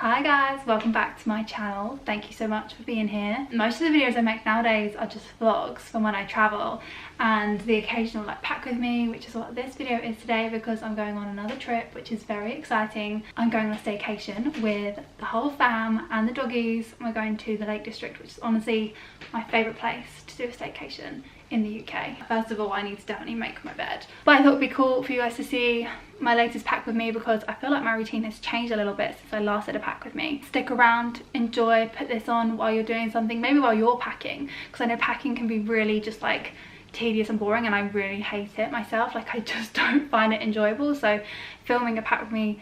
Hi guys, welcome back to my channel. Thank you so much for being here. Most of the videos I make nowadays are just vlogs from when I travel and the occasional like pack with me, which is what this video is today because I'm going on another trip, which is very exciting. I'm going on a staycation with the whole fam and the doggies. We're going to the Lake District, which is honestly my favourite place to do a staycation in the UK. First of all, I need to definitely make my bed, but I thought it'd be cool for you guys to see my latest pack with me because I feel like my routine has changed a little bit since I last did a pack with me. Stick around, enjoy, put this on while you're doing something, maybe while you're packing, because I know packing can be really just like tedious and boring and I really hate it myself. Like I just don't find it enjoyable, so filming a pack with me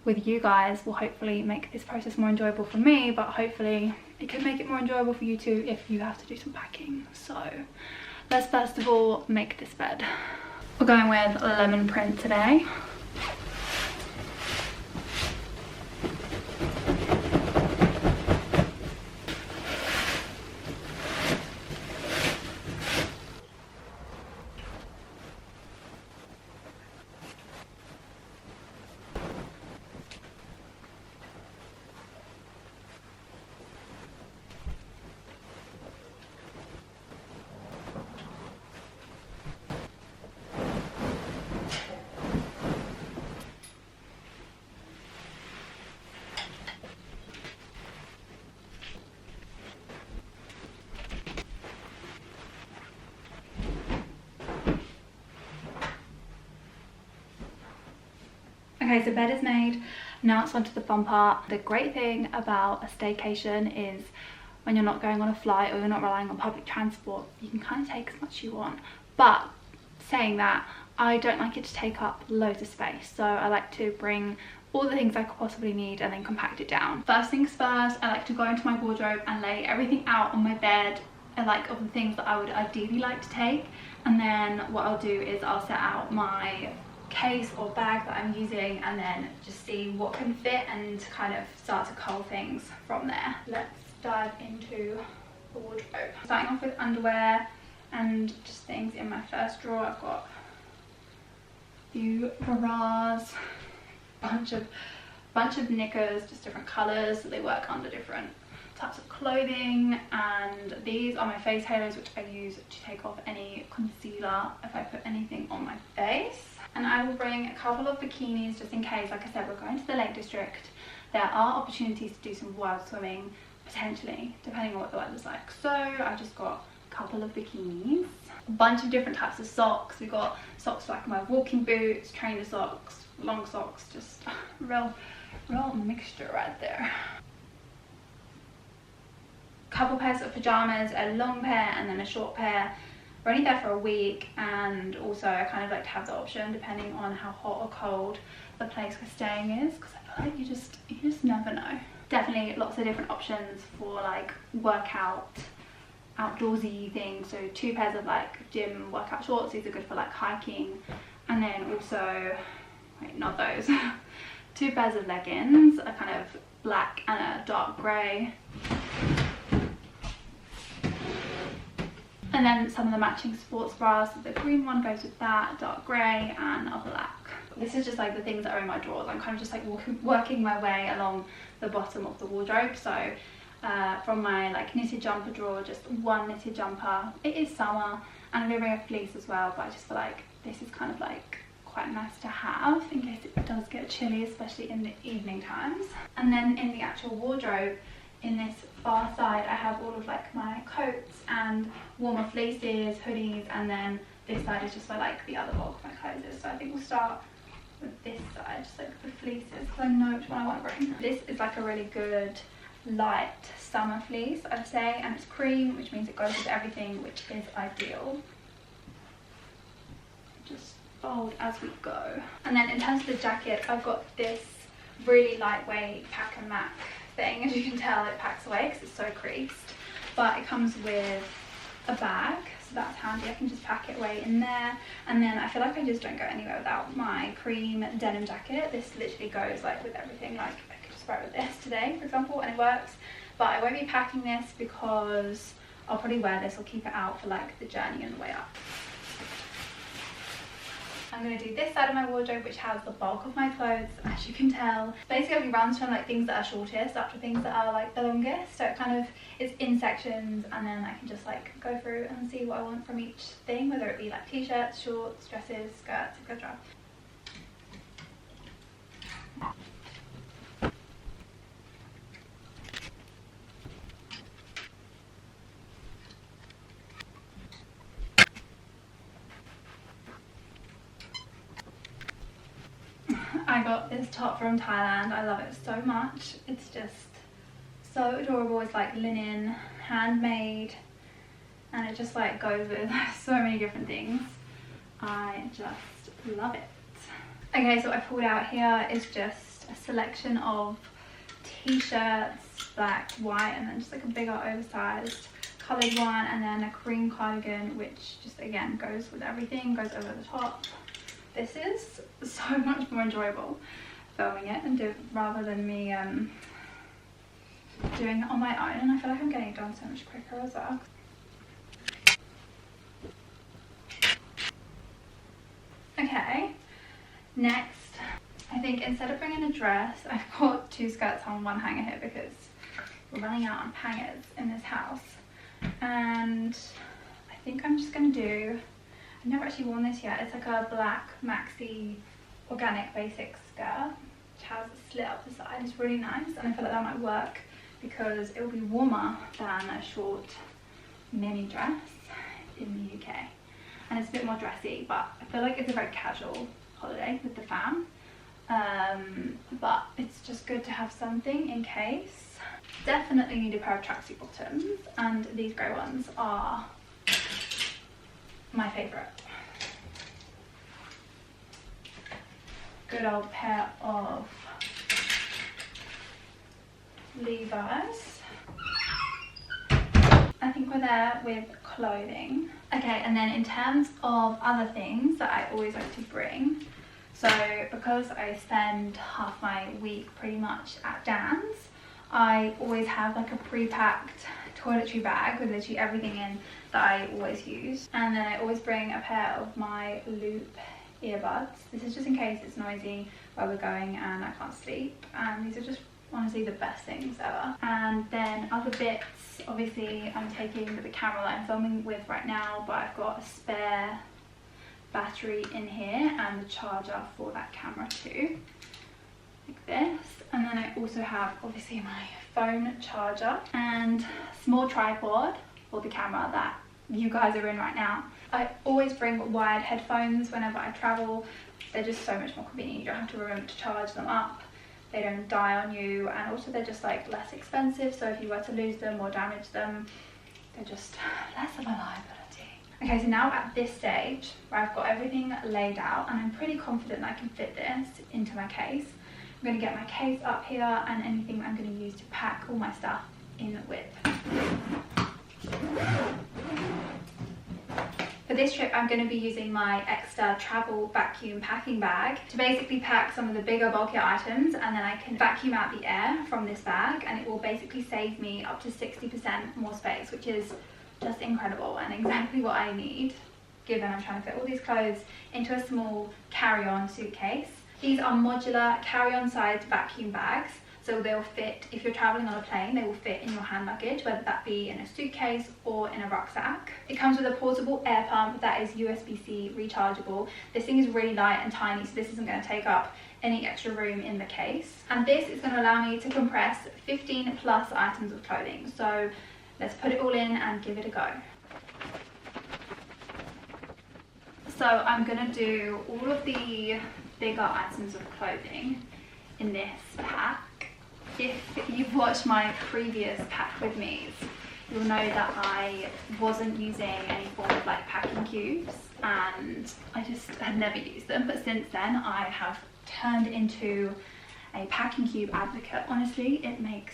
with you guys will hopefully make this process more enjoyable for me, but hopefully it can make it more enjoyable for you too if you have to do some packing. So let's first of all make this bed. We're going with lemon print today. Okay, so bed is made. Now it's onto the fun part. The great thing about a staycation is when you're not going on a flight or you're not relying on public transport, you can kind of take as much as you want. But saying that, I don't like it to take up loads of space. So I like to bring all the things I could possibly need and then compact it down. First things first, I like to go into my wardrobe and lay everything out on my bed, like of the things that I would ideally like to take. And then what I'll do is I'll set out my case or bag that I'm using and then just see what can fit and kind of start to cull things from there. Let's dive into the wardrobe. Starting off with underwear and just things in my first drawer. I've got a few bras, bunch of knickers, just different colours, so they work under different types of clothing, and these are my face halos which I use to take off any concealer if I put anything on my face. And I will bring a couple of bikinis just in case. Like I said, we're going to the Lake District. There are opportunities to do some wild swimming potentially depending on what the weather's like, so I just got a couple of bikinis, a bunch of different types of socks. We got socks like my walking boots, trainer socks, long socks, just real mixture right there. Couple pairs of pajamas, a long pair and then a short pair. We're only there for a week, and also I kind of like to have the option depending on how hot or cold the place we're staying is, because I feel like you just never know. Definitely lots of different options for like workout outdoorsy things. So 2 pairs of like gym workout shorts. These are good for like hiking, and then also not those 2 pairs of leggings, a kind of black and a dark grey. And then some of the matching sports bras. So the green one goes with that, dark grey and a black. This is just like the things that are in my drawers. I'm kind of just like working my way along the bottom of the wardrobe. So from my like knitted jumper drawer, just one knitted jumper. It is summer and I'm going to bring a fleece as well, but I just feel like this is kind of like quite nice to have in case it does get chilly, especially in the evening times. And then in the actual wardrobe, in this far side, I have all of like my coats and warmer fleeces, hoodies, and then this side is just where like the other bulk of my clothes is. So I think we'll start with this side, just like the fleeces, because I know which one I want to bring. This is like a really good light summer fleece, I'd say, and it's cream, which means it goes with everything, which is ideal. Just fold as we go. And then in terms of the jacket, I've got this really lightweight pack and mac thing. As you can tell, it packs away because it's so creased, but it comes with a bag, so that's handy. I can just pack it away in there. And then I feel like I just don't go anywhere without my cream denim jacket. This literally goes like with everything. Like I could just wear it with this today, for example, and it works. But I won't be packing this because I'll probably wear this or keep it out for like the journey and the way up. I'm going to do this side of my wardrobe, which has the bulk of my clothes, as you can tell. Basically it runs from like things that are shortest up to things that are like the longest, so it kind of is in sections, and then I can just like go through and see what I want from each thing, whether it be like t-shirts, shorts, dresses, skirts, etc. I got this top from Thailand. I love it so much. It's just so adorable. It's like linen, handmade, and it just like goes with so many different things. I just love it. Okay, so what I pulled out here is just a selection of t-shirts, black, white, and then just like a bigger oversized coloured one, and then a cream cardigan, which just again goes with everything, goes over the top. This is so much more enjoyable filming it and rather than me doing it on my own, and I feel like I'm getting it done so much quicker as well. Okay, next, I think instead of bringing a dress, I've got 2 skirts on one hanger here because we're running out of hangers in this house, and I think I'm just going to do, I've never actually worn this yet. It's like a black maxi organic basic skirt which has a slit up the side. It's really nice, and I feel like that might work because it will be warmer than a short mini dress in the UK, and it's a bit more dressy, but I feel like it's a very casual holiday with the fam, but it's just good to have something in case. Definitely need a pair of tracksuit bottoms, and these grey ones are my favourite. Good old pair of Levi's. I think we're there with clothing. Okay, and then in terms of other things that I always like to bring, so because I spend half my week pretty much at Dan's, I always have like a pre-packed toiletry bag with literally everything in that I always use, and then I always bring a pair of my loop earbuds. This is just in case it's noisy where we're going and I can't sleep, and these are just honestly the best things ever. And then other bits, obviously I'm taking the camera that I'm filming with right now, but I've got a spare battery in here and the charger for that camera too, like this. And then I also have obviously my phone charger and small tripod for the camera that you guys are in right now. I always bring wired headphones whenever I travel. They're just so much more convenient. You don't have to remember to charge them up. They don't die on you, and also they're just like less expensive, so if you were to lose them or damage them, they're just less of a liability. Okay, so now at this stage where I've got everything laid out and I'm pretty confident that I can fit this into my case, I'm going to get my case up here and anything that I'm going to use to pack all my stuff in with. For this trip, I'm going to be using my extra travel vacuum packing bag to basically pack some of the bigger, bulkier items, and then I can vacuum out the air from this bag, and it will basically save me up to 60% more space, which is just incredible and exactly what I need, given I'm trying to fit all these clothes into a small carry-on suitcase. These are modular carry-on sized vacuum bags, so they'll fit, if you're traveling on a plane, they will fit in your hand luggage, whether that be in a suitcase or in a rucksack. It comes with a portable air pump that is USB-C rechargeable. This thing is really light and tiny, so this isn't going to take up any extra room in the case. And this is going to allow me to compress 15 plus items of clothing. So let's put it all in and give it a go. So I'm going to do all of the bigger items of clothing in this pack. If you've watched my previous pack with me's, you'll know that I wasn't using any form of like packing cubes, and I just had never used them, but since then I have turned into a packing cube advocate. Honestly, it makes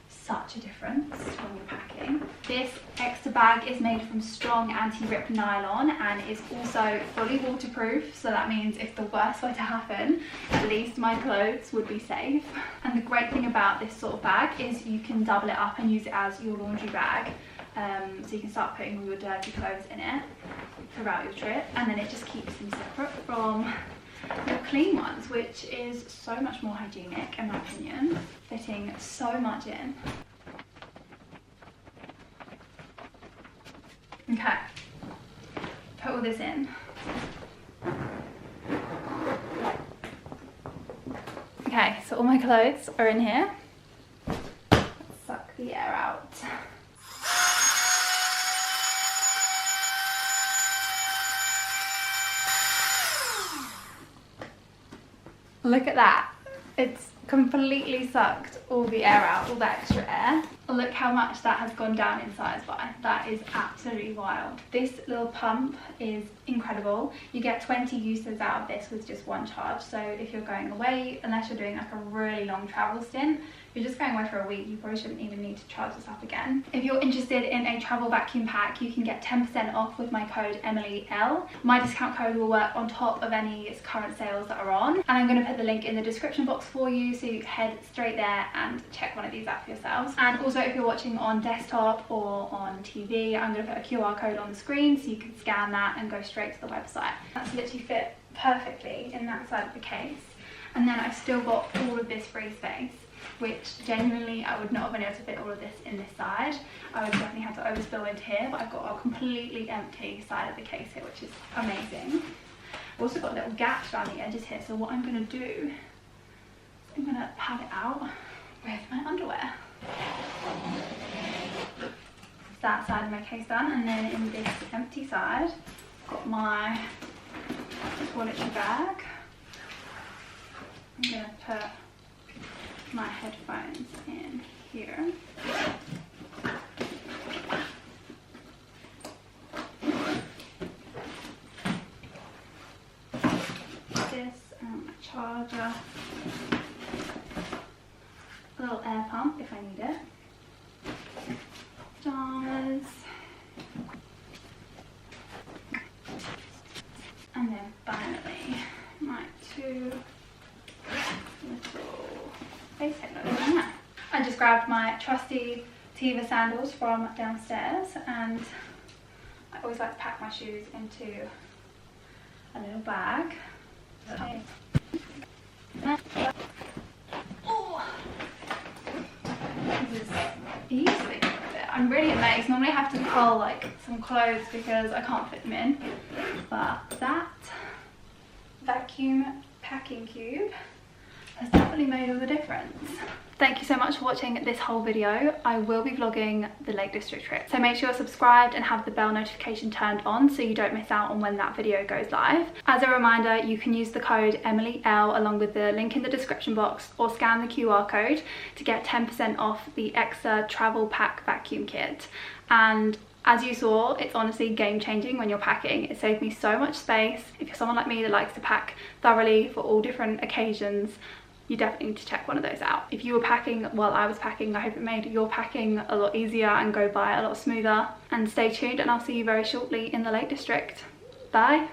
such a difference when you're packing. This extra bag is made from strong anti-rip nylon and is also fully waterproof, so that means if the worst were to happen, at least my clothes would be safe. And the great thing about this sort of bag is you can double it up and use it as your laundry bag, so you can start putting all your dirty clothes in it throughout your trip, and then it just keeps them separate from your clean ones, which is so much more hygienic in my opinion, fitting so much in. Okay, put all this in. Okay, so all my clothes are in here. Let's suck the air out. Look at that. It's completely sucked all the air out, all that extra air. Look how much that has gone down in size by. That is absolutely wild. This little pump is incredible. You get 20 uses out of this with just one charge. So if you're going away, unless you're doing like a really long travel stint, if you're just going away for a week, you probably shouldn't even need to charge this up again. If you're interested in a travel vacuum pack, you can get 10% off with my code EmilyL. My discount code will work on top of any current sales that are on. And I'm going to put the link in the description box for you, so you can head straight there and check one of these out for yourselves. And also if you're watching on desktop or on TV, I'm going to put a QR code on the screen so you can scan that and go straight to the website. That's literally fit perfectly in that side of the case. And then I've still got all of this free space, which genuinely I would not have been able to fit all of this in this side. I would definitely have to overspill into here, but I've got a completely empty side of the case here, which is amazing. I've also got little gaps around the edges here, so what I'm going to do is I'm going to pad it out with my underwear. That side of my case done, and then in this empty side I've got my toiletry bag. I'm going to put my headphones in here. This and my charger. A little air pump if I need it. Pajamas. And then finally my two little face headphones. I just grabbed my trusty Tiva sandals from downstairs, and I always like to pack my shoes into a little bag. Oh, this is easily. I'm really amazed. Normally I have to pull like some clothes because I can't fit them in, but that vacuum packing cube has definitely made all the difference. Thank you so much for watching this whole video. I will be vlogging the Lake District trip, so make sure you're subscribed and have the bell notification turned on so you don't miss out on when that video goes live. As a reminder, you can use the code EmilyL along with the link in the description box, or scan the QR code to get 10% off the EXA travel pack vacuum kit. And as you saw, it's honestly game-changing when you're packing. It saved me so much space. If you're someone like me that likes to pack thoroughly for all different occasions, you definitely need to check one of those out. If you were packing while I was packing, I hope it made your packing a lot easier and go by a lot smoother. And stay tuned, and I'll see you very shortly in the Lake District. Bye.